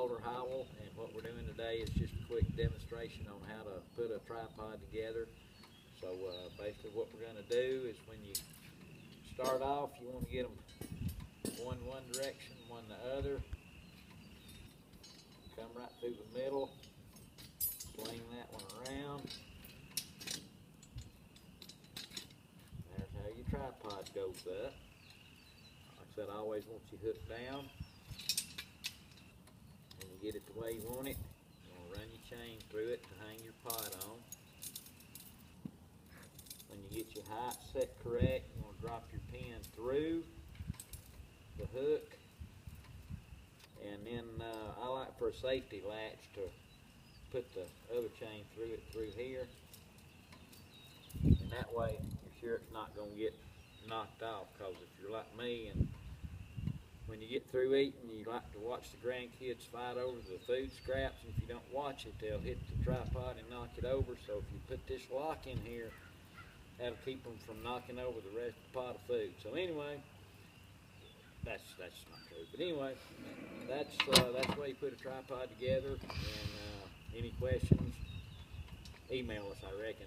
Walter Howell, and what we're doing today is just a quick demonstration on how to put a tripod together. So basically what we're going to do is when you start off, you want to get them one direction, one the other. Come right through the middle, swing that one around. There's how your tripod goes up. Like I said, I always want you hooked down. When you get it the way you want it, you're going to run your chain through it to hang your pod on. When you get your height set correct, you're going to drop your pin through the hook. And then I like for a safety latch to put the other chain through here. And that way you're sure it's not going to get knocked off, because if you're like me and when you get through eating, you like to watch the grandkids fight over the food scraps, and if you don't watch it, they'll hit the tripod and knock it over. So if you put this lock in here, that'll keep them from knocking over the rest of the pot of food. So anyway, that's not true. But anyway, that's the way you put a tripod together. And any questions, email us, I reckon.